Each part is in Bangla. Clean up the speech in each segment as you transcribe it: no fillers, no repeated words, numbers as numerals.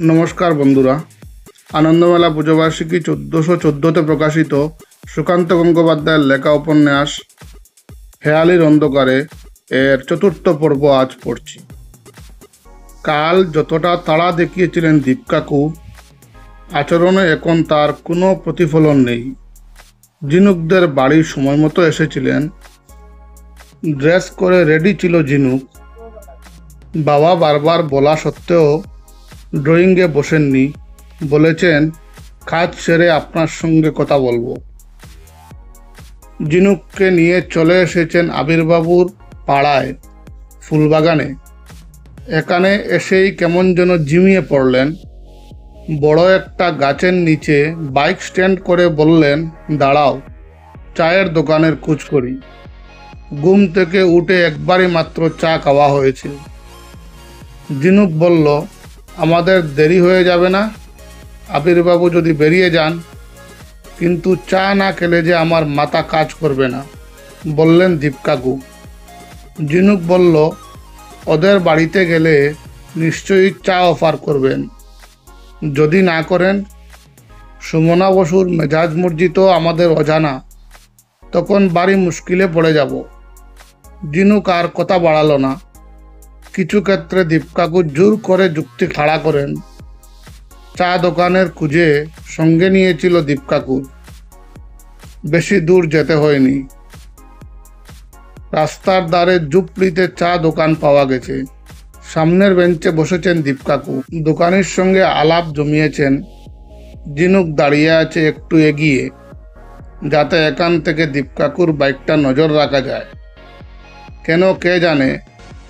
নমস্কার বন্ধুরা, আনন্দমেলা পুজোবার্ষিকী 1414-তে প্রকাশিত সুকান্ত গঙ্গোপাধ্যায়ের লেখা উপন্যাস হেয়ালির অন্ধকারে এর চতুর্থ পর্ব আজ পড়ছি। কাল যতটা তাড়া দেখিয়েছিলেন দীপকাকু, আচরণে এখন তার কোনো প্রতিফলন নেই। ঝিনুকদের বাড়ির সময় মতো এসেছিলেন, ড্রেস করে রেডি ছিল ঝিনুক। বাবা বারবার বলা সত্ত্বেও ড্রয়িংয়ে বসেননি, বলেছেন কাজ সেরে আপনার সঙ্গে কথা বলবো। ঝিনুককে নিয়ে চলে এসেছেন আবিরবাবুর পাড়ায় ফুলবাগানে। এখানে এসেই কেমন যেন ঝিমিয়ে পড়লেন। বড় একটা গাছের নিচে বাইক স্ট্যান্ড করে বললেন, দাঁড়াও, চায়ের দোকানের খোঁজ করি। ঘুম থেকে উঠে একবারই মাত্র চা খাওয়া হয়েছে। ঝিনুক বলল, আমাদের দেরি হয়ে যাবে না? আবিরবাবু যদি বেরিয়ে যান, কিন্তু চা না খেলে যে আমার মাথা কাজ করবে না, বললেন দীপকাকু। ঝিনুক বলল, ওদের বাড়িতে গেলে নিশ্চয়ই চা অফার করবেন। যদি না করেন, সুমনা বসুর মেজাজ মর্জি তো আমাদের অজানা, তখন বাড়ি মুশকিলে পড়ে যাব। ঝিনুক আর কথা বাড়ালো না। কিছু ক্ষেত্রে দীপকাকু জোর করে যুক্তি খাড়া করেন। চা দোকানের খুঁজে সঙ্গে নিয়েছিল দীপকাকুর। বেশি দূর যেতে হয়নি। রাস্তার ধারে ঝুপড়িতে চা দোকান পাওয়া গেছে। সামনের বেঞ্চে বসেছেন দীপকাকু, দোকানের সঙ্গে আলাপ জমিয়েছেন। ঝিনুক দাঁড়িয়ে আছে একটু এগিয়ে, যাতে এখান থেকে দীপকাকুর বাইকটা নজর রাখা যায়। কেন কে জানে,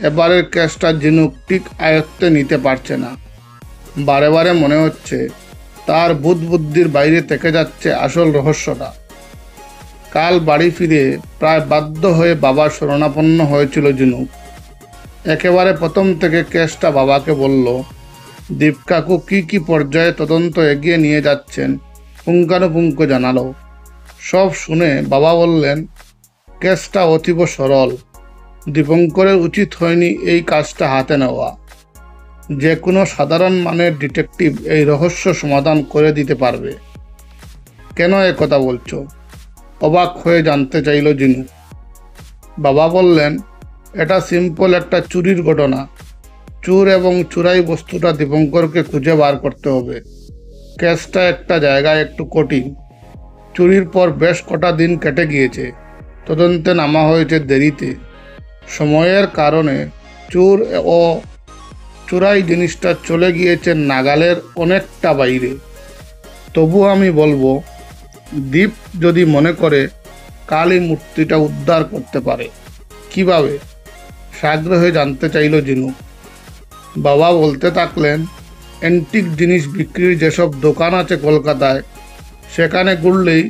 এবারের কেসটা ঝিনুক ঠিক আয়ত্তে নিতে পারছে না। বারে বারে মনে হচ্ছে তার বুদ্ধির বাইরে থেকে যাচ্ছে আসল রহস্যটা। কাল বাড়ি ফিরে প্রায় বাধ্য হয়ে বাবার শরণাপন্ন হয়েছিল ঝিনুক। একেবারে প্রথম থেকে কেসটা বাবাকে বলল। দীপকাকু কি পর্যায়ে তদন্ত এগিয়ে নিয়ে যাচ্ছেন পুঙ্খানুপুঙ্খ জানালো। সব শুনে বাবা বললেন, কেসটা অতীব সরল। দীপঙ্করের উচিত হয়নি এই কাজটা হাতে নেওয়া। যে কোনো সাধারণ মানের ডিটেকটিভ এই রহস্য সমাধান করে দিতে পারবে। কেন এ কথা বলছো? অবাক হয়ে জানতে চাইল ঝিনু। বাবা বললেন, এটা সিম্পল একটা চুরির ঘটনা। চোর এবং চুরাই বস্তুটা দীপঙ্করকে খুঁজে বার করতে হবে। কেসটা একটা জায়গায় একটু কঠিন। চুরির পর বেশ কটা দিন কেটে গিয়েছে। তদন্তে নামা হয়েছে দেরিতে। সময়ের কারণে চোর ও চোরাই জিনিসটা চলে গিয়েছে নাগালের অনেকটা বাইরে। তবু আমি বলবো, দীপ যদি মনে করে কালই মূর্তিটা উদ্ধার করতে পারে। কিভাবে? সাগ্রহে জানতে চাইল ঝিনু। বাবা বলতে থাকলেন, অ্যান্টিক জিনিস বিক্রির যেসব দোকান আছে কলকাতায়, সেখানে ঘুরলেই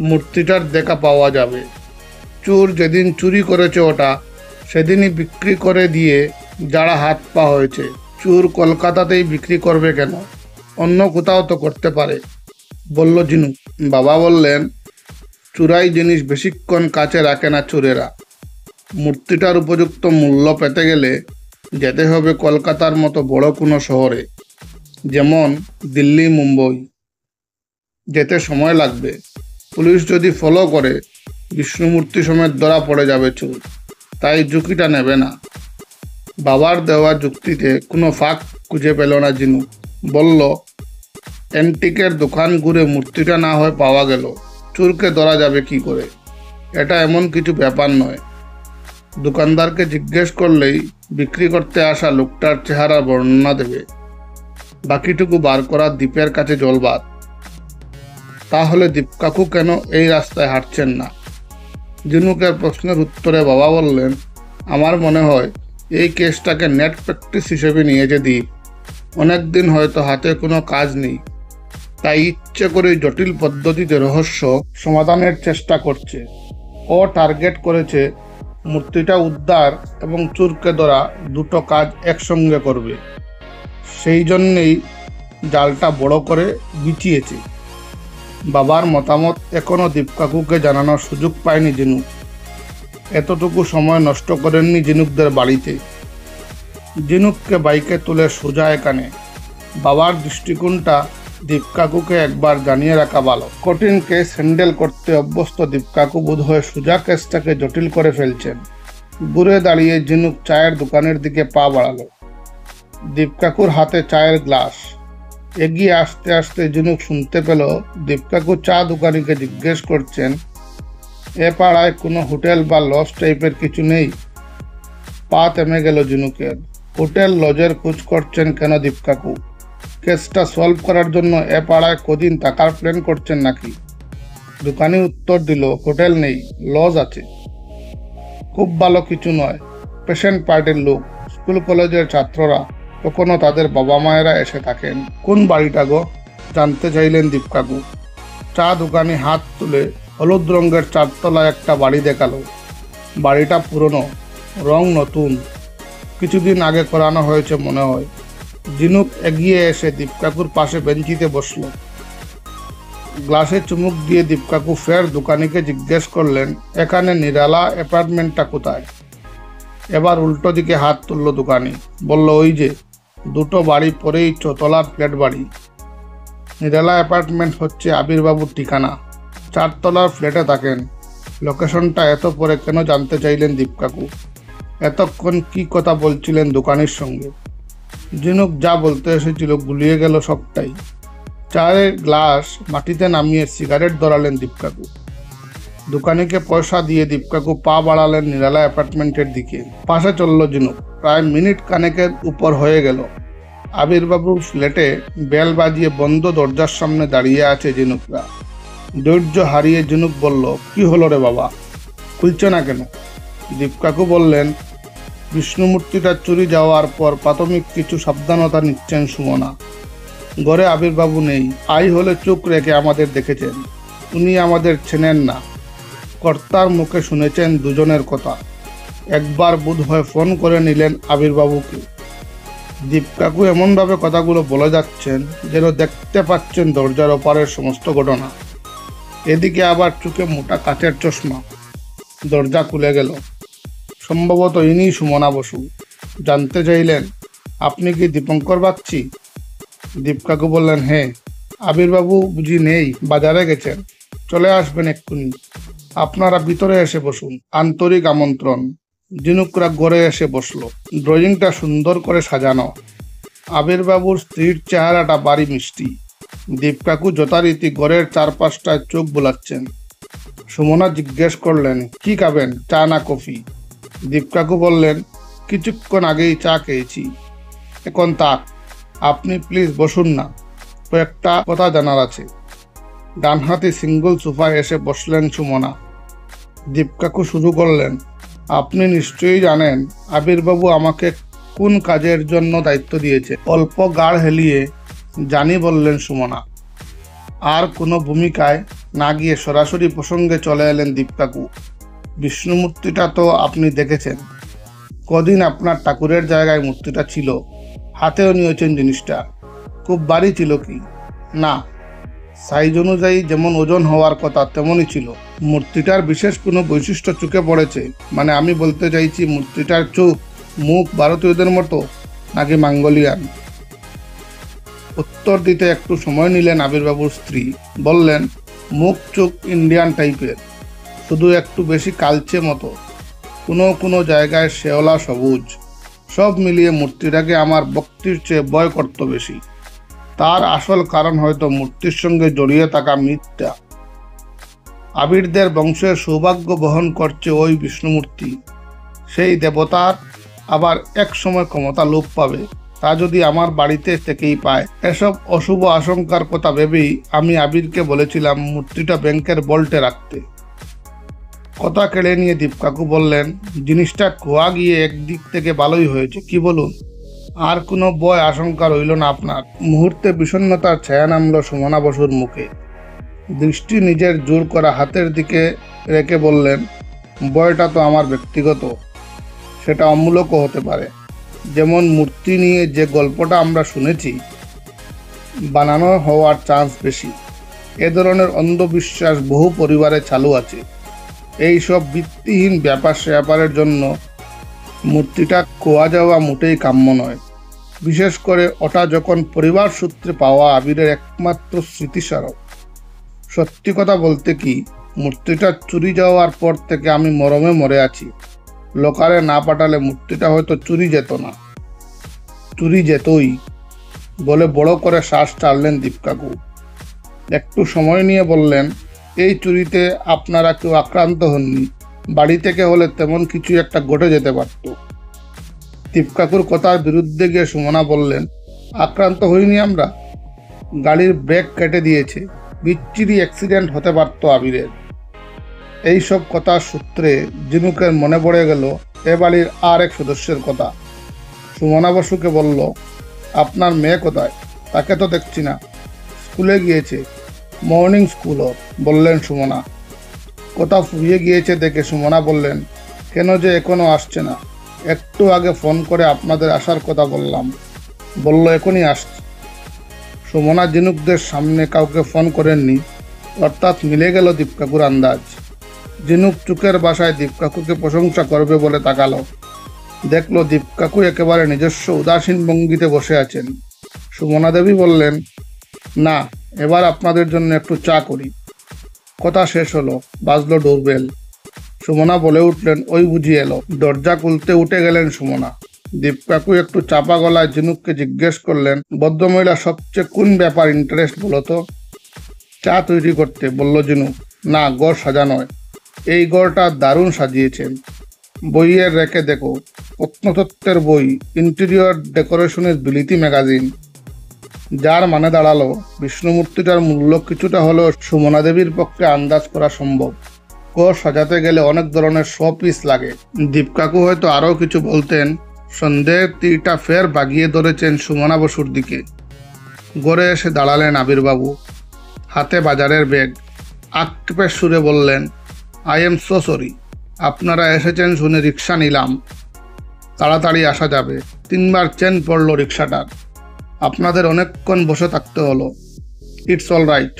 মূর্তিটার দেখা পাওয়া যাবে। চোর যেদিন চুরি করেছে ওটা সেদিনই বিক্রি করে দিয়ে যারা হাত পা হয়েছে। চোর কলকাতাতেই বিক্রি করবে কেন? অন্য কোথাও তো করতে পারে, বলল ঝিনু। বাবা বললেন, চুরাই জিনিস বেশিক্ষণ কাছে রাখে না চোরেরা। মূর্তিটার উপযুক্ত মূল্য পেতে গেলে যেতে হবে কলকাতার মতো বড় কোনো শহরে, যেমন দিল্লি, মুম্বই। যেতে সময় লাগবে। পুলিশ যদি ফলো করে, বিষ্ণুমূর্তি সমেত ধরা পড়ে যাবে চোর। তাই ঝুঁকিটা নেবে না। বাবার দেওয়া যুক্তিতে কোনো ফাঁক খুঁজে পেল না ঝিনু। বলল, অ্যান্টিকের দোকান ঘুরে মূর্তিটা না হয় পাওয়া গেল, চোরকে ধরা যাবে কি করে? এটা এমন কিছু ব্যাপার নয়। দোকানদারকে জিজ্ঞেস করলেই বিক্রি করতে আসা লোকটার চেহারা বর্ণনা দেবে। বাকিটুকু বার করা দ্বীপের কাছে জলবাদ। তাহলে দীপকাকু কেন এই রাস্তায় হাঁটছেন না? ঝিনুকের প্রশ্নের উত্তরে বাবা বললেন, আমার মনে হয় এই কেসটাকে নেট প্র্যাকটিস হিসেবে নিয়েছে দীপ। অনেকদিন হয়তো হাতে কোনো কাজ নেই, তাই ইচ্ছে করে জটিল পদ্ধতিতে রহস্য সমাধানের চেষ্টা করছে। ও টার্গেট করেছে মূর্তিটা উদ্ধার এবং চোরকে ধরা, দুটো কাজ একসঙ্গে করবে। সেই জন্যেই জালটা বড় করে বিছিয়েছে। বাবার মতামত এখনও দীপকাকুকে জানানোর সুযোগ পায়নি ঝিনুক। এতটুকু সময় নষ্ট করেননি ঝিনুকদের বাড়িতে। ঝিনুককে বাইকে তুলে সোজা এখানে বাবার দৃষ্টিকোণটা দীপকাকুকে একবার জানিয়ে রাখা ভালো। কঠিন কেস হ্যান্ডেল করতে অভ্যস্ত দীপকাকু বোধহয় সোজা কেসটাকে জটিল করে ফেলছেন। ঘুরে দাঁড়িয়ে ঝিনুক চায়ের দোকানের দিকে পা বাড়ালো। দীপকাকুর হাতে চায়ের গ্লাস। এগিয়ে আসতে আসতে ঝিনুক শুনতে পেল দীপকাকু চা দোকানিকে জিজ্ঞেস করছেন, এ পাড়ায় কোনো হোটেল বা লজ টাইপের কিছু নেই? পা থেমে গেল ঝিনুকের। হোটেল লজের খোঁজ করছেন কেন দীপকাকু? কেসটা সলভ করার জন্য এ পাড়ায় কদিন থাকার প্ল্যান করছেন নাকি? দোকানি উত্তর দিল, হোটেল নেই, লজ আছে। খুব ভালো কিছু নয়। পেশেন্ট পার্টির লোক, স্কুল কলেজের ছাত্ররা, কখনো তাদের বাবা মায়েরা এসে থাকেন। কোন বাড়িটা গো? জানতে চাইলেন দীপকাকু। চা দোকানি হাত তুলে হলুদ রঙের চারতলা একটা বাড়ি দেখালো। বাড়িটা পুরনো, রং নতুন, কিছুদিন আগে করানো হয়েছে মনে হয়। ঝিনুক এগিয়ে এসে দীপকাকুর পাশে বেঞ্চিতে বসল। গ্লাসে চুমুক দিয়ে দীপকাকু ফের দোকানিকে জিজ্ঞেস করলেন, এখানে নিরালা অ্যাপার্টমেন্টটা কোথায়? এবার উল্টো দিকে হাত তুলল দোকানি, বলল, ওই যে দুটো বাড়ি পরেই চতলার ফ্ল্যাট বাড়ি। নিরালা অ্যাপার্টমেন্ট হচ্ছে আবিরবাবুর ঠিকানা। 4 তলার ফ্ল্যাটে থাকেন। লোকেশনটা এত পরে কেন জানতে চাইলেন দীপকাকু? এতক্ষণ কি কথা বলছিলেন দোকানির সঙ্গে? ঝিনুক যা বলতে এসেছিল গুলিয়ে গেল সবটাই। চায়ের গ্লাস মাটিতে নামিয়ে সিগারেট ধরালেন দীপকাকু। দোকানিকে পয়সা দিয়ে দীপকাকু পা বাড়ালেন নিরালা অ্যাপার্টমেন্টের দিকে। পাশে চলল ঝিনুক। প্রায় মিনিট কানেকের উপর হয়ে গেল। আবিরবাবুর ফ্ল্যাটে বেল বাজিয়ে বন্ধ দরজার সামনে দাঁড়িয়ে আছে ঝিনুকরা। ধৈর্য হারিয়ে ঝিনুক বলল, কি হলো রে বাবা, খুলছে না কেন? দীপকাকু বললেন, বিষ্ণুমূর্তিটা চুরি যাওয়ার পর প্রাথমিক কিছু সাবধানতা নিচ্ছেন সুমনা। ঘরে আবিরবাবু নেই। আই হলে চোখ রেখে আমাদের দেখেছেন। উনি আমাদের চেনেন না। কর্তার মুখে শুনেছেন দুজনের কথা। একবার বোধহয় ফোন করে নিলেন আবিরবাবুকে। দীপকাকু এমনভাবে কথাগুলো বলে যাচ্ছেন যেন দেখতে পাচ্ছেন দরজার ওপারের সমস্ত ঘটনা। এদিকে আবার চোখে মোটা কাচের চশমা। দরজা খুলে গেল। সম্ভবত ইনি সুমনা বসু। জানতে চাইলেন, আপনি কি দীপঙ্কর বাগচি? দীপকাকু বললেন, হ্যাঁ। আবিরবাবু বুঝি নেই, বাজারে গেছেন। চলে আসবেন এক্ষুনি। আপনারা ভিতরে এসে বসুন। আন্তরিক আমন্ত্রণ। ঝিনুকরা ঘরে এসে বসলো। ড্রয়িংটা সুন্দর করে সাজানো। আবিরবাবুর স্ত্রীর চেহারাটা বাড়ি মিষ্টি। দীপকাকু যথারীতি ঘরের চারপাশটায় চোখ বোলাচ্ছেন। সুমনা জিজ্ঞেস করলেন, কি খাবেন, চা না কফি? দীপকাকু বললেন, কিছুক্ষণ আগেই চা খেয়েছি, এখন থাক। আপনি প্লিজ বসুন না, কয়েকটা কথা জানার আছে। ডানহাতি সিঙ্গল সোফায় এসে বসলেন সুমনা। দীপকাকু শুরু করলেন, আপনি নিশ্চয়ই জানেন আবিরবাবু আমাকে কোন কাজের জন্য দায়িত্ব দিয়েছে। অল্প গাড় হেলিয়ে জানি বললেন সুমনা। আর কোনো ভূমিকায় না গিয়ে সরাসরি প্রসঙ্গে চলে এলেন দীপকাকু। বিষ্ণুমূর্তিটা তো আপনি দেখেছেন। কদিন আপনার ঠাকুরের জায়গায় মূর্তিটা ছিল, হাতেও নিয়েছেন জিনিসটা। খুব ভারী ছিল কি? না, সাইজ অনুযায়ী যেমন ওজন হওয়ার কথা তেমনই ছিল। মূর্তিটার বিশেষ কোনো বৈশিষ্ট্য চোখে পড়েছে? মানে আমি বলতে চাইছি মূর্তিটার চোখ মুখ ভারতীয়দের মতো নাকি মঙ্গোলিয়ান? উত্তর দিতে একটু সময় নিলেন আবিরবাবুর স্ত্রী। বললেন, মুখ চোখ ইন্ডিয়ান টাইপের, শুধু একটু বেশি কালচে মতো, কোনো কোনো জায়গায় শেওলা সবুজ। সব মিলিয়ে মূর্তিটাকে আমার ভক্তির চেয়ে ভয় করত বেশি। তার আসল কারণ হয়তো মূর্তির সঙ্গে জড়িয়ে থাকা মিথ্যা। আবিরদের বংশের সৌভাগ্য বহন করছে ওই বিষ্ণুমূর্তি। সেই দেবতার আবার এক সময় ক্ষমতা লোপ পাবে, তা যদি আমার বাড়িতে থেকেই পায়। এসব অশুভ আশঙ্কার কথা ভেবেই আমি আবিরকে বলেছিলাম মূর্তিটা ব্যাংকের ভল্টে রাখতে। কথা কেড়ে নিয়ে দীপকাকু বললেন, জিনিসটা খোয়া গিয়ে একদিক থেকে ভালোই হয়েছে, কি বলুন? আর কোনো ভয় আশঙ্কা রইল না আপনার? মুহূর্তে বিষণ্ণতার ছায়া নামল সুমনা বসুর মুখে। দৃষ্টি নিজের জোর করা হাতের দিকে রেখে বললেন, ভয়টা তো আমার ব্যক্তিগত, সেটা অমূলকও হতে পারে। যেমন মূর্তি নিয়ে যে গল্পটা আমরা শুনেছি, বানানো হওয়ার চান্স বেশি। এ ধরনের অন্ধবিশ্বাস বহু পরিবারে চালু আছে। এই সব ভিত্তিহীন ব্যাপার স্যাপারের জন্য মূর্তিটা খোয়া যাওয়া মোটেই কাম্য নয়। বিশেষ করে ওটা যখন পরিবার সূত্রে পাওয়া আবিরের একমাত্র স্মৃতিস্মারক। সত্যি কথা বলতে কি, মূর্তিটা চুরি যাওয়ার পর থেকে আমি মরমে মরে আছি। লোকারে না পাঠালে মূর্তিটা হয়তো চুরি যেত না, চুরি যেতই বলে বড় করে শ্বাস টানলেন দীপকাকু। একটু সময় নিয়ে বললেন, এই চুরিতে আপনারা কেউ আক্রান্ত হননি, বাড়ি থেকে হলে তেমন কিছু একটা ঘটে যেতে পারত। দীপকাকুর কথার বিরুদ্ধে গিয়ে সুমনা বললেন, আক্রান্ত হইনি আমরা, গাড়ির ব্রেক কেটে দিয়েছে, বিচ্ছিরি অ্যাক্সিডেন্ট হতে পারত আবিরের। এইসব কথার সূত্রে ঝিনুকের মনে পড়ে গেল এ বাড়ির আর এক সদস্যের কথা। সুমনা বসুকে বলল, আপনার মেয়ে কোথায়? তাকে তো দেখছি না। স্কুলে গিয়েছে, মর্নিং স্কুল ওর, বললেন সুমনা। কোথাও ফুরিয়ে গিয়েছে দেখে সুমনা বললেন, কেন যে এখনো আসছে না? একটু আগে ফোন করে আপনাদের আসার কথা বললাম, বলল এখনই আসছে। সুমনা ঝিনুকদের সামনে কাউকে ফোন করেননি, অর্থাৎ মিলে গেল দীপকাকুর আন্দাজ। ঝিনুক চুকের বাসায় দীপকাকুকে প্রশংসা করবে বলে তাকালো, দেখলো দীপকাকু একেবারে নিজস্ব উদাসীন ভঙ্গিতে বসে আছেন। সুমনা দেবী বললেন, না, এবার আপনাদের জন্য একটু চা করি। কথা শেষ হলো, বাজলো ডোরবেল। সুমনা বলে উঠলেন, ওই বুঝি এলো। দরজা খুলতে উঠে গেলেন সুমনা। দীপকাকু একটু চাপা গলায় ঝিনুককে জিজ্ঞেস করলেন, ভদ্রমহিলা সবচেয়ে কোন ব্যাপার ইন্টারেস্ট বলো তো? চা তৈরি করতে, বলল ঝিনুক। না, ঘর সাজানোয়। এই ঘরটা দারুণ সাজিয়েছেন। বইয়ের রেখে দেখো, প্রত্নতত্ত্বের বই, ইন্টেরিয়র ডেকোরেশনের বিলিতি ম্যাগাজিন। যার মানে দাঁড়ালো বিষ্ণুমূর্তিটার মূল্য কিছুটা হলেও সুমনা দেবীর পক্ষে আন্দাজ করা সম্ভব। ঘর সাজাতে গেলে অনেক ধরনের পিস লাগে। দীপকাকু হয়তো আরও কিছু বলতেন, সন্দেহের তীরটা ফের বাগিয়ে ধরেছেন সুমনা বসুর দিকে। ঘরে এসে দাঁড়ালেন আবিরবাবু, হাতে বাজারের ব্যাগ। আক্ষেপের সুরে বললেন, আই এম সো সরি, আপনারা এসেছেন শুনে রিক্সা নিলাম, তাড়াতাড়ি আসা যাবে। 3 বার চেন পড়লো রিক্সাটার, আপনাদের অনেকক্ষণ বসে থাকতে হলো। ইটস অল রাইট,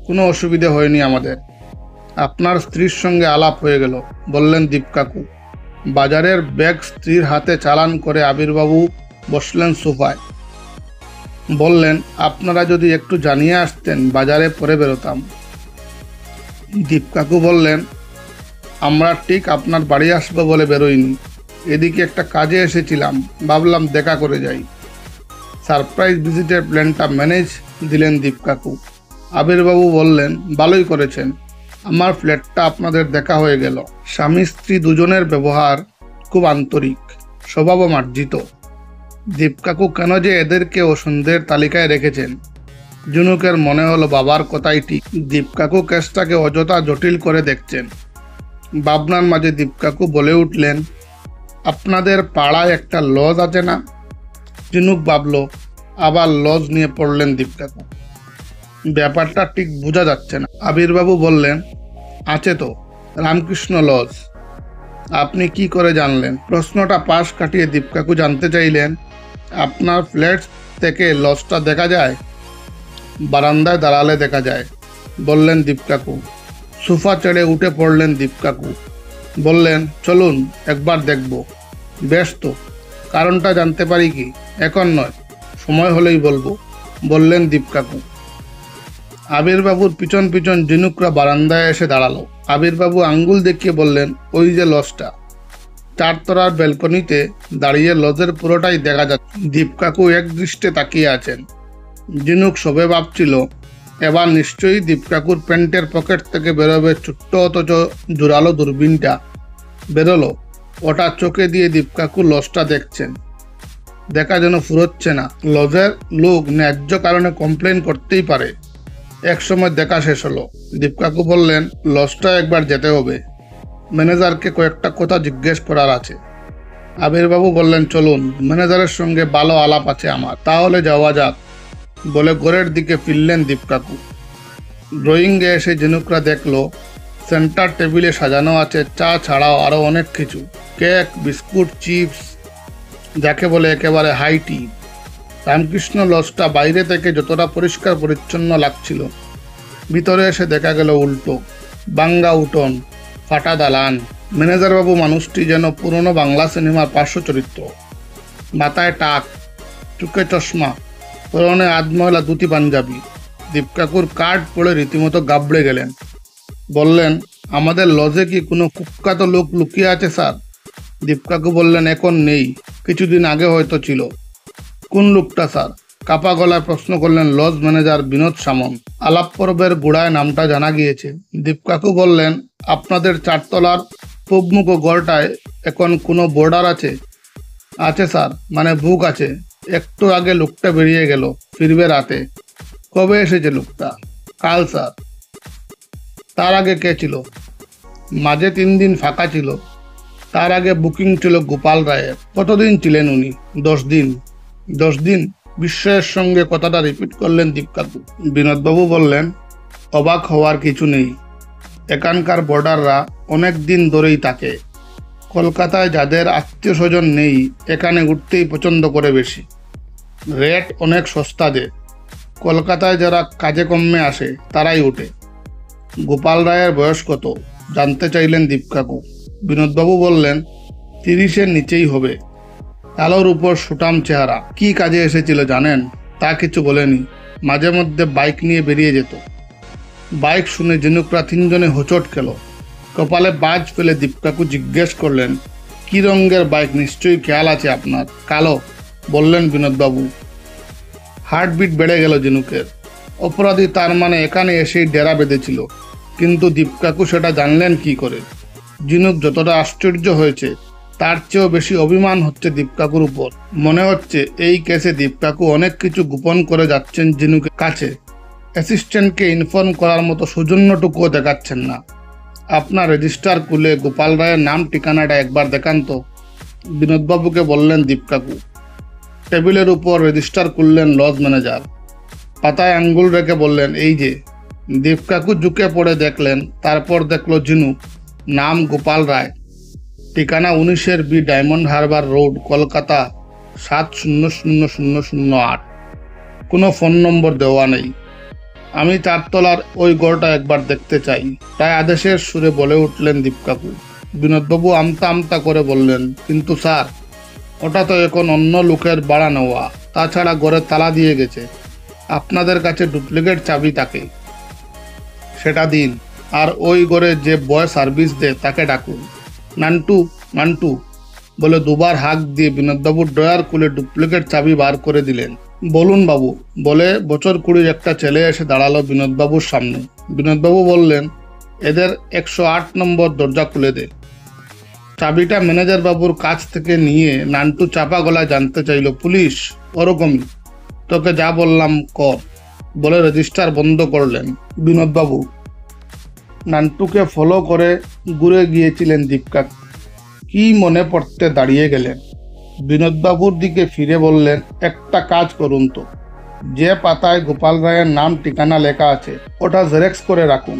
কোনো অসুবিধে হয়নি আমাদের। আপনার স্ত্রীর সঙ্গে আলাপ হয়ে গেল, বললেন দীপকাকু। বাজারের ব্যাগ স্ত্রীর হাতে চালান করে আবিরবাবু বসলেন সোফায়। বললেন, আপনারা যদি একটু জানিয়ে আসতেন বাজারে পরে বেরোতাম। দীপকাকু বললেন, আমরা ঠিক আপনার বাড়ি আসবো বলে বেরোইনি, এদিকে একটা কাজে এসেছিলাম, ভাবলাম দেখা করে যাই। সারপ্রাইজ ভিজিটের প্ল্যানটা ম্যানেজ দিলেন দীপকাকু। আবিরবাবু বললেন, ভালোই করেছেন, আমার ফ্ল্যাটটা আপনাদের দেখা হয়ে গেল। স্বামী স্ত্রী দুজনের ব্যবহার খুব আন্তরিক, স্বভাবও মার্জিত। দীপকাকু কেন যে এদেরকেও সন্দেহের তালিকায় রেখেছেন। ঝিনুকের মনে হলো বাবার কথাই ঠিক, দীপকাকু কেসটাকে অযথা জটিল করে দেখছেন। ভাবনার মাঝে দীপকাকু বলে উঠলেন, আপনাদের পাড়ায় একটা লজ আছে না? ঝিনুক ভাবল, আবার লজ নিয়ে পড়লেন দীপকাকু। ব্যাপারটা ঠিক বোঝা যাচ্ছে না। আবিরবাবু বললেন, আছে তো, রামকৃষ্ণ লজ। আপনি কি করে জানলেন? প্রশ্নটা পাশ কাটিয়ে দীপকাকু জানতে চাইলেন, আপনার ফ্ল্যাট থেকে লজটা দেখা যায়? বারান্দায় দাঁড়ালে দেখা যায়, বললেন দীপকাকু। সোফা ছেড়ে উঠে পড়লেন দীপকাকু। বললেন, চলুন একবার দেখব। বেশ তো, কারণটা জানতে পারি কি? এখন নয়, সময় হলেই বলবো, বললেন দীপকাকু। আবিরবাবুর পিছন পিছন ঝিনুকরা বারান্দায় এসে দাঁড়ালো। আবিরবাবু আঙ্গুল দেখিয়ে বললেন, ওই যে লজটা। 4 তলার ব্যালকনিতে দাঁড়িয়ে লজের পুরোটাই দেখা যাচ্ছে। দীপকাকু এক দৃষ্টে তাকিয়ে আছেন। ঝিনুক সবে ভাবছিল, এবার নিশ্চয়ই দীপকাকুর প্যান্টের পকেট থেকে বেরোবে ছোট্ট অথচ জোরালো দূরবীনটা। বেরোলো। ওটা চোখে দিয়ে দীপকাকু লজটা দেখছেন। দেখা যেন ফুরোচ্ছে না। লজের লোক ন্যায্য কারণে কমপ্লেন করতেই পারে। এক সময় দেখা শেষ হলো। দীপকাকু বললেন, লজটা একবার যেতে হবে, ম্যানেজারকে কয়েকটা কথা জিজ্ঞেস করার আছে। আবিরবাবু বললেন, চলুন, ম্যানেজারের সঙ্গে ভালো আলাপ আছে আমার, তাহলে যাওয়া যাক, বলে ঘরের দিকে ফিরলেন দীপকাকু। ড্রয়িংয়ে এসে ঝিনুকরা দেখলো সেন্টার টেবিলে সাজানো আছে চা ছাড়াও আরও অনেক কিছু, কেক, বিস্কুট, চিপস, যাকে বলে একেবারে হাই টি। রামকৃষ্ণ লজটা বাইরে থেকে যতটা পরিষ্কার পরিচ্ছন্ন লাগছিল, ভিতরে এসে দেখা গেল উল্টো। বাঙ্গা উঠোন, ফাটা দালান। ম্যানেজারবাবু মানুষটি যেন পুরনো বাংলা সিনেমার পার্শ্ব চরিত্র। মাথায় টাক, চোখে চশমা, পরনে আধময়লা ধুতি পাঞ্জাবি। দীপকাকুর কার্ড পড়ে রীতিমতো গাবড়ে গেলেন। বললেন, আমাদের লজে কি কোনো কুখ্যাত লোক লুকিয়ে আছে স্যার? দীপকাকু বললেন, এখন নেই, কিছুদিন আগে হয়তো ছিল। কোন লোকটা স্যার? কাপা গলায় প্রশ্ন করলেন লজ ম্যানেজার বিনোদ সামন্ত। আলাপ পর্বের গোড়ায় নামটা জানা গিয়েছে। দীপকাকু বললেন, আপনাদের 4 তলার পূবমুখ গড়টায় এখন কোনো বোর্ডার আছে? আছে স্যার, মানে বুক আছে। একটু আগে লোকটা বেরিয়ে গেল, ফিরবে রাতে। কবে এসেছে লোকটা? কাল স্যার। তার আগে কে ছিল? মাঝে 3 দিন ফাঁকা ছিল। তার আগে বুকিং ছিল গোপাল রায়ের। কতদিন ছিলেন উনি? 10 দিন। 10 দিন? বিস্ময়ের সঙ্গে কথাটা রিপিট করলেন দীপকাকু। বিনোদবাবু বললেন, অবাক হওয়ার কিছু নেই। এখানকার বর্ডাররা অনেক দিন ধরেই থাকে। কলকাতায় যাদের আত্মীয় স্বজন নেই, এখানে উঠতেই পছন্দ করে বেশি। রেট অনেক সস্তা যে। কলকাতায় যারা কাজে কর্মে আসে তারাই ওঠে। গোপাল রায়ের বয়স কত জানতে চাইলেন দীপকাকু। বিনোদবাবু বললেন, 30-এর নিচেই হবে। কালোর উপর সুটাম চেহারা। কি কাজে এসেছিল জানেন? তা কিছু বলেনি। মাঝে মধ্যে বাইক নিয়ে বেরিয়ে যেত। বাইক শুনে ঝিনুকরা 3 জনে হোঁচট খেল। কপালে বাজ ফেলে দীপকাকু জিজ্ঞেস করলেন, কি রঙের বাইক? নিশ্চয়ই খেয়াল আছে আপনার। কালো, বললেন বিনোদবাবু। হার্টবিট বেড়ে গেল ঝিনুকের। অপরাধী তার মানে এখানে এসেই ডেরা বেঁধেছিল। কিন্তু দীপকাকু সেটা জানলেন কি করে? ঝিনুক যতটা আশ্চর্য হয়েছে, তার চেয়েও বেশি অভিমান হচ্ছে দীপকাকুর উপর। মনে হচ্ছে এই কেসে দীপকাকু অনেক কিছু গোপন করে যাচ্ছেন ঝিনুকের কাছে। অ্যাসিস্ট্যান্টকে ইনফর্ম করার মতো সৌজন্যটুকুও দেখাচ্ছেন না। আপনার রেজিস্টার খুলে গোপাল রায়ের নাম ঠিকানাটা একবার দেখান তো, বিনোদবাবুকে বললেন দীপকাকু। টেবিলের উপর রেজিস্টার খুললেন লজ ম্যানেজার। পাতায় আঙ্গুল রেখে বললেন, এই যে। দীপকাকু ঝুঁকে পড়ে দেখলেন, তারপর দেখল ঝিনুক। নাম গোপাল রায়। ঠিকানা 19 বি ডায়মন্ড হারবার রোড, কলকাতা 700008। কোনো ফোন নম্বর দেওয়া নেই। আমি 4 তলার ওই ঘরটা একবার দেখতে চাই, তাই আদেশের সুরে বলে উঠলেন দীপকাকু। বিনোদবাবু আমতা আমতা করে বললেন, কিন্তু স্যার, ওটা তো এখন অন্য লোকের ভাড়া নেওয়া। তাছাড়া ঘরে তালা দিয়ে গেছে। আপনাদের কাছে ডুপ্লিকেট চাবি থাকে, সেটা দিন। আর ওই ঘরে যে বয় সার্ভিস দেয় তাকে ডাকুন। নান্টু, নান্টু বলে 2বার হাঁক দিয়ে বিনোদবাবুর ড্রয়ার খুলে ডুপ্লিকেট চাবি বার করে দিলেন। বলুন বাবু, বলে বছর 20 একটা ছেলে এসে দাঁড়ালো বিনোদবাবুর সামনে। বিনোদবাবু বললেন, এদের 108 নম্বর দরজা খুলে দে। চাবিটা ম্যানেজার বাবুর কাছ থেকে নিয়ে নান্টু চাপা গলায় জানতে চাইল, পুলিশ? ওরকমই। তোকে যা বললাম কর, বলে রেজিস্টার বন্ধ করলেন বিনোদবাবু। নান্টুকে ফলো করে ঘুরে গিয়েছিলেন দীপকাকু। কি মনে পড়তে দাঁড়িয়ে গেলেন। বিনোদবাবুর দিকে ফিরে বললেন, একটা কাজ করুন তো। যে পাতায় গোপাল রায়ের নাম ঠিকানা লেখা আছে ওটা জেরক্স করে রাখুন।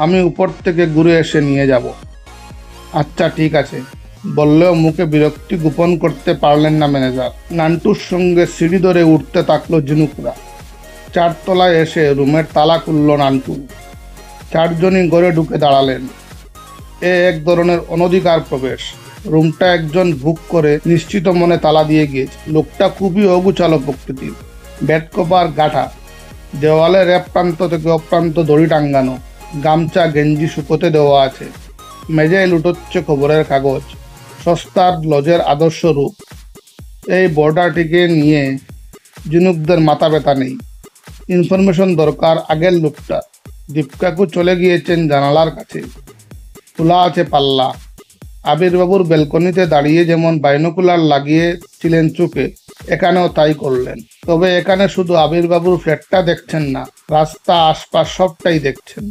আমি উপর থেকে ঘুরে এসে নিয়ে যাব। আচ্ছা ঠিক আছে, বললেও মুখে বিরক্তি গোপন করতে পারলেন না ম্যানেজার। নান্টুর সঙ্গে সিঁড়ি ধরে উঠতে থাকলো ঝিনুকরা। 4 তলায় এসে রুমের তালা খুলল নান্টু। 4 জনই ঘরে ঢুকে দাঁড়ালেন। এক ধরনের অনধিকার প্রবেশ। রুমটা একজন বুক করে নিশ্চিত মনে তালা দিয়ে গিয়েছে। লোকটা খুবই অগুছালো প্রকৃতির। বেড কভার গাঁঠা, দেওয়ালে এক প্রান্ত থেকে অপ্রান্ত দড়ি টাঙ্গানো, গামছা গেঞ্জি শুকোতে দেওয়া আছে। মেঝেয় লুটোচ্ছে খবরের কাগজ। সস্তার লজের আদর্শ রূপ। এই বর্ডারটিকে নিয়ে ঝিনুকদের মাথা ব্যথা নেই। ইনফরমেশন দরকার আগের লোকটা। দীপকাকু চলে গিয়েছেন জানালার কাছে। খোলা আছে পাল্লা। আবিরবাবুর ব্যালকনিতে দাঁড়িয়ে যেমন বাইনোকুলার লাগিয়েছিলেন চোখে, এখানেও তাই করলেন। তবে এখানে শুধু আবিরবাবুর ফ্ল্যাটটা দেখছেন না, রাস্তা, আশপাশ সবটাই দেখছেন।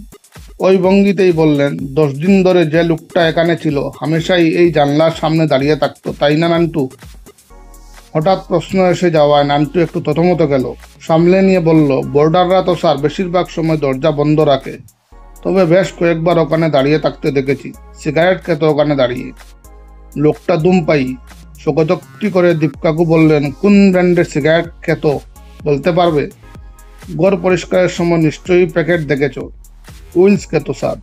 ওই ভঙ্গিতেই বললেন, 10 দিন ধরে যে লোকটা এখানে ছিল হামেশাই এই জানলার সামনে দাঁড়িয়ে থাকতো, তাই না নান্টু? হঠাৎ প্রশ্ন এসে যাওয়ায় নান্টু একটু থতমত গেল। সামলে নিয়ে বলল, বোর্ডাররা তো স্যার বেশিরভাগ সময় দরজা বন্ধ রাখে। তবে বেশ কয়েকবার ওখানে দাঁড়িয়ে থাকতে দেখেছি, সিগারেট খেত ওখানে দাঁড়িয়ে। লোকটা ধূমপায়ী। শোকোক্তি করে দীপকাকু বললেন, কোন ব্র্যান্ডের সিগারেট খেত বলতে পারবে? ঘর পরিষ্কারের সময় নিশ্চয়ই প্যাকেট দেখেছ। উইলস খেত স্যার।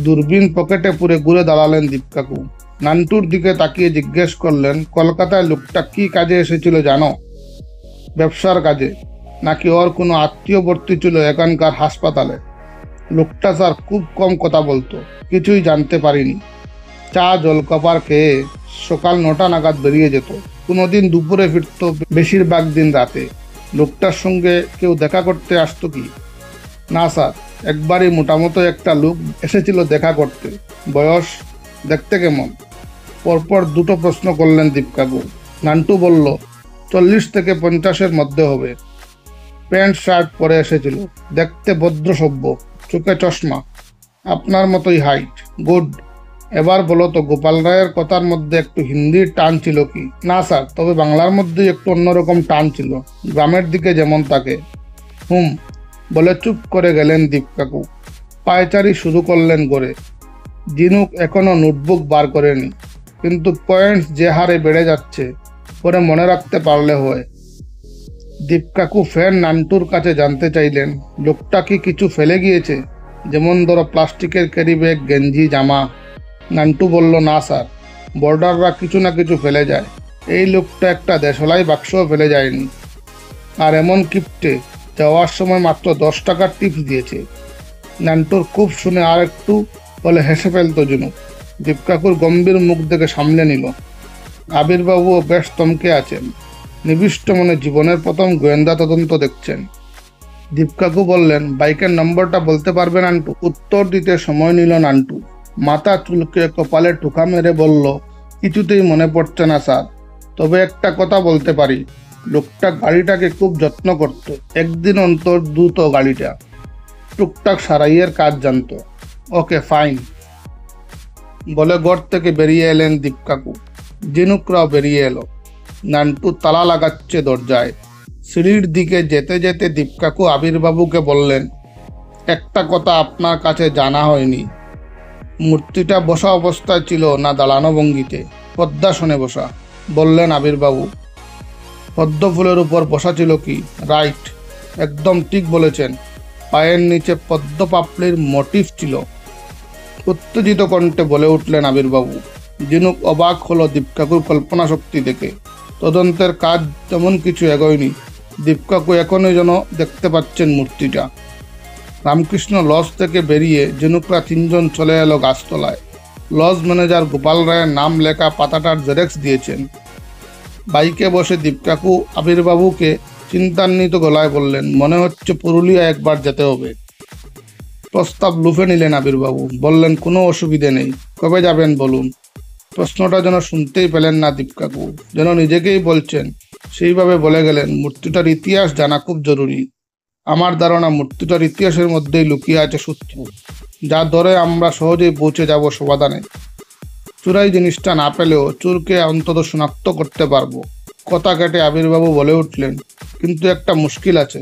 দূরবীন পকেটে পুরে ঘুরে দাঁড়ালেন দীপকাকু। নান্টুর দিকে তাকিয়ে জিজ্ঞেস করলেন, কলকাতায় লোকটা কি কাজে এসেছিল জানো? ব্যবসার কাজে, নাকি ওর কোনো আত্মীয় ভর্তি ছিল এখানকার হাসপাতালে। লোকটা স্যার খুব কম কথা বলতো, কিছুই জানতে পারিনি। চা জলখাবার খেয়ে সকাল 9টা নাগাদ বেরিয়ে যেত, কোনোদিন দুপুরে ফিরত, বেশিরভাগ দিন রাতে। লোকটার সঙ্গে কেউ দেখা করতে আসতো কি? না স্যার, একবারই মোটামুটি একটা লোক এসেছিল দেখা করতে। বয়স? দেখতে কেমন? পরপর দুটো প্রশ্ন করলেন দীপকাকু। নান্টু বলল, 40 থেকে 50-এর মধ্যে হবে। প্যান্ট শার্ট পরে এসেছিল, দেখতে ভদ্রসভ্য, চোখে চশমা, আপনার মতোই হাইট। গুড। এবার বলো তো, গোপাল রায়ের কথার মধ্যে একটু হিন্দির টান ছিল কি? না স্যার, তবে বাংলার মধ্যেই একটু অন্যরকম টান ছিল, গ্রামের দিকে যেমন থাকে। বলে চুপ করে গেলেন দীপকাকু। পায়চারি শুরু করলেন গড়ে। জিনুক এখনো নোটবুক বার করেনি, কিন্তু পয়েন্টস যে হারে বেড়ে যাচ্ছে, পরে মনে রাখতে পারলে হয়। দীপকাকু ফের নান্টুর কাছে জানতে চাইলেন, লোকটা কি কিছু ফেলে গিয়েছে? যেমন ধরো প্লাস্টিকের ক্যারি ব্যাগ, গেঞ্জি, জামা। নান্টু বলল, না স্যার, বর্ডাররা কিছু না কিছু ফেলে যায়। এই লোকটা একটা দেশলাই বাক্সও ফেলে যায়নি। আর এমন কিপ্টে, যাওয়ার সময় মাত্র 10 টাকার টিপস দিয়েছে। নান্টুর খুব শুনে আর একটু বলে হেসে ফেলতো জুনু। দীপকাকুর গম্ভীর মুখ দেখে সামলে নিল। আবিরবাবুও বেশ থমকে আছেন, নিবিষ্ট মনে জীবনের প্রথম গোয়েন্দা তদন্ত দেখছেন। দীপকাকু বললেন, বাইকের নম্বরটা বলতে পারবে নান্টু? উত্তর দিতে সময় নিল নান্টু। মাথা চুলকে কপালে টুকা মেরে বলল, কিছুতেই মনে পড়ছে না স্যার, তবে একটা কথা বলতে পারি, লোকটা গাড়িটাকে খুব যত্ন করত, একদিন অন্তর দ্রুত গাড়িটা, টুকটাক সারাইয়ের কাজ জানতো। Okay fine. বলে ঘর থেকে বেরিয়ে এলেন দীপকাকু। জিনুকরাও বেরিয়ে এলো। নান্টু তালা লাগাচ্ছে দরজায়। সিঁড়ির দিকে যেতে যেতে দীপকাকু আবিরবাবুকে বললেন, একটা কথা আপনার কাছে জানা হয়নি, মূর্তিটা বসা অবস্থায় ছিল না দাঁড়ানো ভঙ্গিতে? পদ্মাসনে বসা, বললেন আবিরবাবু। পদ্ম ফুলের উপর বসা ছিল কি? রাইট, একদম ঠিক বলেছেন। পায়ের নিচে পদ্ম পাপড়ির মোটিভ ছিল। উত্তেজিত কণ্ঠে বলে উঠলেন আবিরবাবু। জিনুক অবাক হলো দীপকাকুর কল্পনা শক্তি দেখে। তদন্তের কাজ তেমন কিছু এগোয়নি। দীপকাকু এখনই যেন দেখতে পাচ্ছেন মূর্তিটা। রামকৃষ্ণ লজ থেকে বেরিয়ে জিনুকরা 3জন চলে এলো গাছতলায়। লজ ম্যানেজার গোপাল রায়ের নাম লেখা পাতাটার জেরক্স দিয়েছেন। বাইকে বসে দীপকাকু আবিরবাবুকে চিন্তান্বিত গলায় বললেন, মনে হচ্ছে পুরুলিয়া একবার যেতে হবে। প্রস্তাব লুফে নিলেন আবিরবাবু। বললেন, কোনো অসুবিধে নেই, কবে যাবেন বলুন? প্রশ্নটা যেন শুনতেই পেলেন না দীপকাকু, যেন নিজেকেই বলছেন। সেইভাবে বলে গেলেন, মূর্তিটার ইতিহাস জানা খুব জরুরি। আমার ধারণা মূর্তিটার ইতিহাসের মধ্যেই লুকিয়ে আছে সূত্র, যা ধরে আমরা সহজেই পৌঁছে যাব সমাধানে। চুরাই জিনিসটা না পেলেও চুরকে অন্তত শনাক্ত করতে পারবো। কথা কেটে আবিরবাবু বলে উঠলেন, কিন্তু একটা মুশকিল আছে।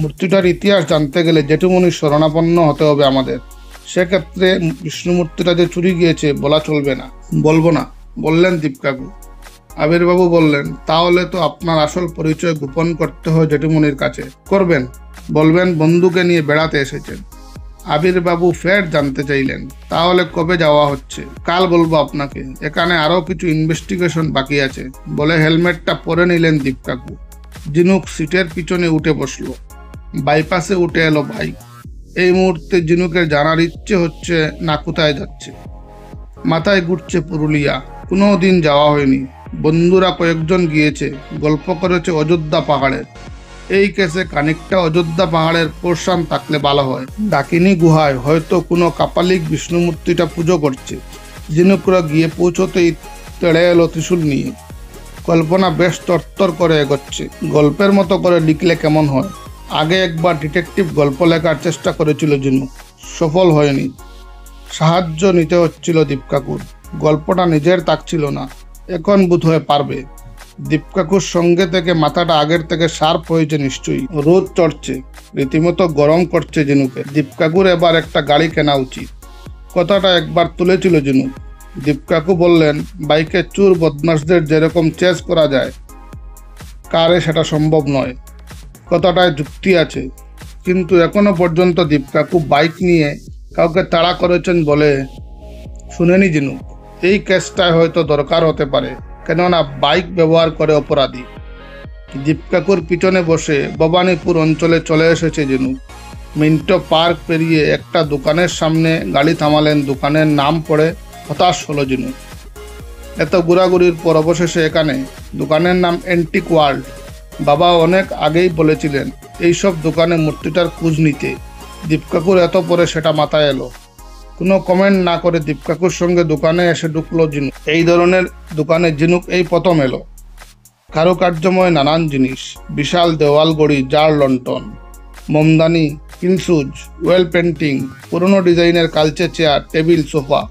মূর্তিটার ইতিহাস জানতে গেলে জেঠুমনির শরণাপন্ন হতে হবে আমাদের। সেক্ষেত্রে বিষ্ণু মূর্তিটা যে চুরি গিয়েছে বলা চলবে না। বলবো না, বললেন দীপকাকু। আবিরবাবু বললেন, তাহলে তো আপনার আসল পরিচয় গোপন করতে হয় জেঠুমনির কাছে। করবেন? বলবেন বন্ধুকে নিয়ে বেড়াতে এসেছেন। আবিরবাবু ফের জানতে চাইলেন, তাহলে কবে যাওয়া হচ্ছে? কাল বলবো আপনাকে, এখানে আরও কিছু ইনভেস্টিগেশন বাকি আছে। বলে হেলমেটটা পরে নিলেন দীপকাকু। জিনুক সিটের পিছনে উঠে বসলো। বাইপাসে উঠে এলো বাইক। এই মুহূর্তে জিনুকের জানার ইচ্ছে হচ্ছে না কোথায় যাচ্ছে। মাথায় ঘুরছে পুরুলিয়া, কোনো দিন যাওয়া হয়নি। বন্ধুরা কয়েকজন গিয়েছে, গল্প করেছে অযোধ্যা পাহাড়ের। এই কেসে খানিকটা অযোধ্যা পাহাড়ের পোর্শন থাকলে ভালো হয়। ডাকিনী গুহায় হয়তো কোনো কাপালিক বিষ্ণুমূর্তিটা পুজো করছে। জিনুকরা গিয়ে পৌঁছতেই তেড়ে এলো ত্রিশূল নিয়ে। কল্পনা বেশ তরতর করে এগোচ্ছে। গল্পের মতো করে লিখলে কেমন হয়? আগে একবার ডিটেকটিভ গল্প লেখার চেষ্টা করেছিল জিনুক, সফল হয়নি। সাহায্য নিতে হচ্ছিল দীপকাকুর। গল্পটা নিজের তাকছিল না, এখন বোধহয় পারবে। দীপকাকুর সঙ্গে থেকে মাথাটা আগের থেকে শার্প হয়েছে নিশ্চয়ই। রোদ চড়ছে, রীতিমতো গরম করছে জিনুকে। দীপকাকুর এবার একটা গাড়ি কেনা উচিত। কথাটা একবার তুলেছিল জিনুক। দীপকাকু বললেন, বাইকে চোর বদমাশদের যেরকম চেস করা যায়, কারে সেটা সম্ভব নয়। কথাটায় যুক্তি আছে, কিন্তু এখনো পর্যন্ত দীপকাকু বাইক নিয়ে কাউকে তাড়া করেছেন বলে শুনেনি জিনুক। এই কেসটায় হয়তো দরকার হতে পারে, কেননা বাইক ব্যবহার করে অপরাধী। দীপকাকুর পিছনে বসে ভবানীপুর অঞ্চলে চলে এসেছে জিনুক। মিন্টো পার্ক পেরিয়ে একটা দোকানের সামনে গাড়ি থামালেন। দোকানের নাম পড়ে হতাশ হলো জিনুক। এত ঘোরাঘুরির পর অবশেষে এখানে। দোকানের নাম অ্যান্টিক ওয়ার্ল্ড। বাবা অনেক আগেই বলেছিলেন এইসব দোকানে মূর্তিটার খোঁজ নিতে। দীপকাকুর এত পরে সেটা মাথায় এলো। কোনো কমেন্ট না করে দীপকাকুর সঙ্গে দোকানে এসে ঢুকলো জিনুক। এই ধরনের দোকানে জিনুক এই প্রথম এলো। কারুকার্যময় নানান জিনিস, বিশাল দেওয়াল গড়ি, জার লন্ঠন, মোমদানি, কিনসুজ, ওয়েল পেন্টিং, পুরনো ডিজাইনের কালচে চেয়ার, টেবিল, সোফা,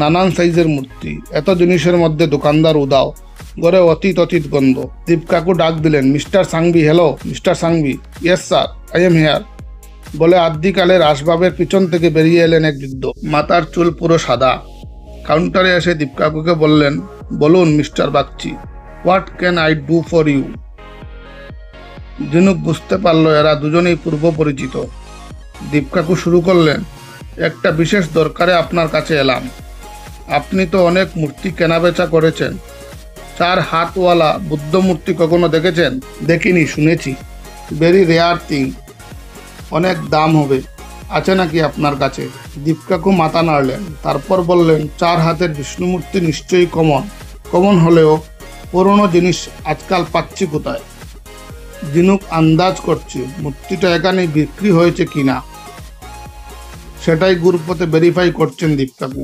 নানান সাইজের মূর্তি। এত জিনিসের মধ্যে দোকানদার উদাও। ঘরে অতীত গন্ধ। দীপকাকু ডাক দিলেন, mister Sanghvi. Hello mister Sanghvi. Yes sir, I am here. বলে আদ্যিকালের আসবাবের পিছন থেকে বেরিয়ে এলেন এক বৃদ্ধ। মাথার চুল পুরো সাদা। কাউন্টারে এসে দীপকাকুকে বললেন, বলুন mister Bagchi, what can I do for you? Jhinuk বুঝতে পারলো এরা দুজনেই পূর্ব পরিচিত। দীপকাকু শুরু করলেন, একটা বিশেষ দরকারে আপনার কাছে এলাম। আপনি তো অনেক মূর্তি কেনাবেচা করেছেন। 4 হাতওয়ালা বুদ্ধ মূর্তি কখনো দেখেছেন? দেখিনি, শুনেছি। Very rare thing. অনেক দাম হবে। আছে নাকি আপনার কাছে? দীপকাকু মাথা নাড়লেন। তারপর বললেন, 4 হাতের বিষ্ণু মূর্তি নিশ্চয়ই কমন হলেও পুরনো জিনিস আজকাল পাচ্ছি কোথায়? জিনুক আন্দাজ করছে মূর্তিটা এখানে বিক্রি হয়েছে কিনা। সেটাই গ্রুপতে ভেরিফাই করছেন দীপকাকু।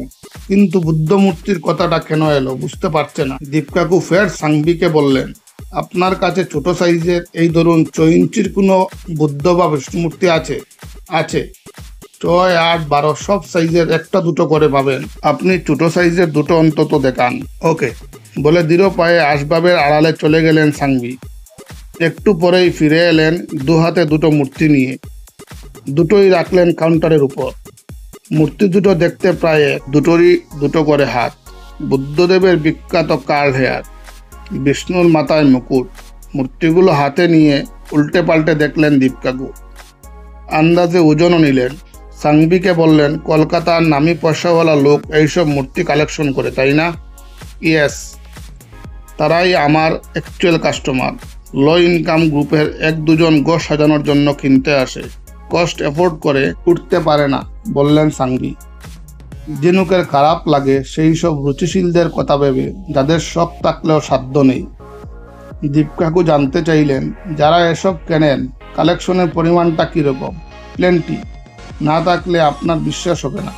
কিন্তু বুদ্ধ মূর্তির কথাটা কেন এলো বুঝতে পারছে না। দীপকাকু ফের সাংভিকে বললেন, আপনার কাছে ছোট সাইজের এই ধরুন 6 ইঞ্চির কোনো বুদ্ধ বা বিষ্ণু মূর্তি আছে? আছে। 6, 8, 12 সব সাইজের একটা দুটো করে পাবেন। আপনি ছোট সাইজের দুটো অন্তত দেখান। ওকে। বলে দৃঢ় পায়ে আসবাবের আড়ালে চলে গেলেন সাংভি। একটু পরেই ফিরে এলেন 2 হাতে দুটো মূর্তি নিয়ে। দুটোই রাখলেন কাউন্টারের উপর। মূর্তি দুটো দেখতে প্রায় এক, দুটোরই দুটো করে হাত। বুদ্ধদেবের বিখ্যাত কার্ল হেয়ার, বিষ্ণুর মাথায় মুকুট। মূর্তিগুলো হাতে নিয়ে উল্টে পাল্টে দেখলেন দীপকাকু। আন্দাজে ওজনও নিলেন। সাংভিকে বললেন, কলকাতার নামি পয়সাওয়ালা লোক এইসব মূর্তি কালেকশন করে, তাই না? ইয়েস, তারাই আমার অ্যাকচুয়াল কাস্টমার। লো ইনকাম গ্রুপের 1-2 জন গোশ সাজানোর জন্য কিনতে আসে। কস্ট এফোর্ড করে উঠতে পারে না, বললেন সাংভি। জিনুকের খারাপ লাগে সেই সব রুচিশীলদের কথা ভেবে, যাদের শখ থাকলেও সাধ্য নেই। দীপকাকু জানতে চাইলেন, যারা এসব কেনেন কালেকশনের পরিমাণটা কীরকম? প্লেন্টি। না থাকলে আপনার বিশ্বাস হবে না।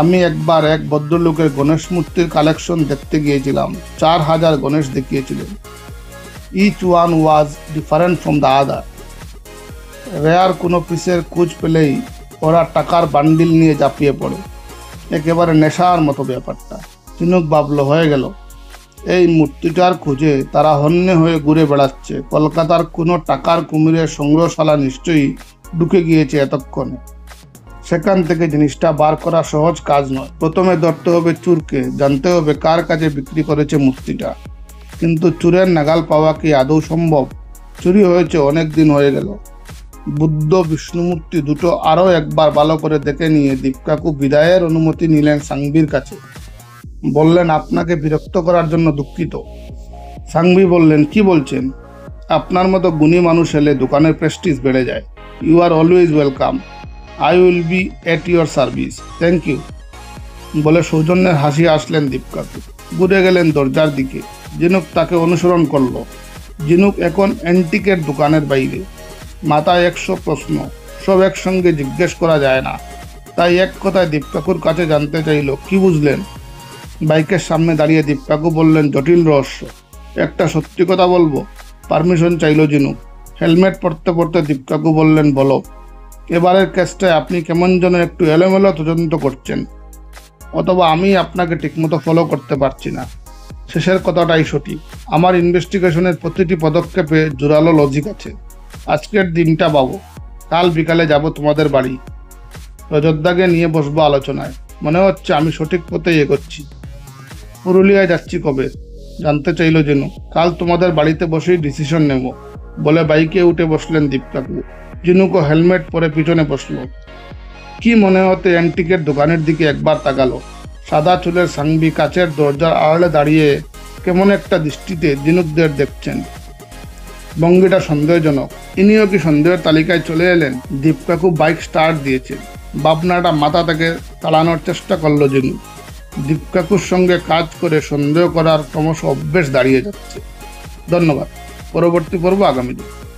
আমি একবার এক ভদ্রলোকের গণেশ মূর্তির কালেকশন দেখতে গিয়েছিলাম। 4000 গণেশ দেখিয়েছিলেন। Each one was different from the other. Rare কোনো পিসের খোঁজ পেলেই ওরা টাকার বান্ডিল নিয়ে ঝাঁপিয়ে পড়ে। একেবারে নেশার মতো ব্যাপারটা। চিনুক ভাবল, হয়ে গেল। এই মূর্তিটার খুঁজে তারা হন্যে হয়ে ঘুরে বেড়াচ্ছে। কলকাতার কোনো টাকার কুমিরের সংগ্রহশালা নিশ্চয়ই ঢুকে গিয়েছে এতক্ষণে। সেখান থেকে জিনিসটা বার করা সহজ কাজ নয়। প্রথমে ধরতে হবে চুরকে, জানতে হবে কার কাছে বিক্রি করেছে মূর্তিটা। কিন্তু চুরের নাগাল পাওয়া কি আদৌ সম্ভব? চুরি হয়েছে অনেক দিন হয়ে গেল। বুদ্ধ বিষ্ণুমূর্তি দুটো আরও একবার ভালো করে দেখে নিয়ে দীপকাকু বিদায়ের অনুমতি নিলেন সাংভির কাছে। বললেন, আপনাকে বিরক্ত করার জন্য দুঃখিত। সাংভি বললেন, কি বলছেন? আপনার মতো গুণী মানুষ এলে দোকানের প্রেস্টিজ বেড়ে যায়। You are always welcome. I will be at your service. Thank you. বলে সৌজন্যের হাসি আসলেন দীপকাকু। ঘুরে গেলেন দরজার দিকে। জিনুক তাকে অনুসরণ করলো। জিনুক এখন অ্যান্টিকের দোকানের বাইরে। মাথায় 100 প্রশ্ন, সব একসঙ্গে জিজ্ঞেস করা যায় না। তাই এক কথায় দীপকাকুর কাছে জানতে চাইল, কি বুঝলেন? বাইকের সামনে দাঁড়িয়ে দীপকাকু বললেন, জটিল রহস্য। একটা সত্যি কথা বলবো? পারমিশন চাইল জিনুক। হেলমেট পরতে পরতে দীপকাকু বললেন, বলো। এবারের কেসটায় আপনি কেমন যেন একটু এলোমেলো তদন্ত করছেন, অথবা আমি আপনাকে ঠিকমতো ফলো করতে পারছি না। শেষের কথাটাই সঠিক। আমার ইনভেস্টিগেশনের প্রতিটি পদক্ষেপে জোরালো লজিক আছে। আজকের দিনটা পাবো, কাল বিকালে যাব তোমাদের বাড়ি। রজতদাকে নিয়ে বসবো আলোচনায়। মনে হচ্ছে আমি সঠিক পথেই এগোচ্ছি। পুরুলিয়ায় যাচ্ছি কবে? জানতে চাইল যেন। কাল তোমাদের বাড়িতে বসেই ডিসিশন নেব। বলে বাইকে উঠে বসলেন দীপকাকু। জিনুকও হেলমেট পরে পিছনে বসলো। কি মনে হতে অ্যান্টিকের দোকানের দিকে একবার তাকালো। সাদা চুলের সাংভি কাচের দরজার আড়ালে দাঁড়িয়ে কেমন একটা দৃষ্টিতে জিনুকদের দেখছেন। ভঙ্গিটা সন্দেহজনক। ইনিও কি সন্দেহের তালিকায় চলে এলেন? দীপকাকু বাইক স্টার্ট দিয়েছে। ভাবনাটা মাথা থেকে তাড়ানোর চেষ্টা করলো জিনু। দীপকাকুর সঙ্গে কাজ করে সন্দেহ করার ক্রমশ অভ্যেস দাঁড়িয়ে যাচ্ছে। ধন্যবাদ। পরবর্তী পর্ব আগামী দিন।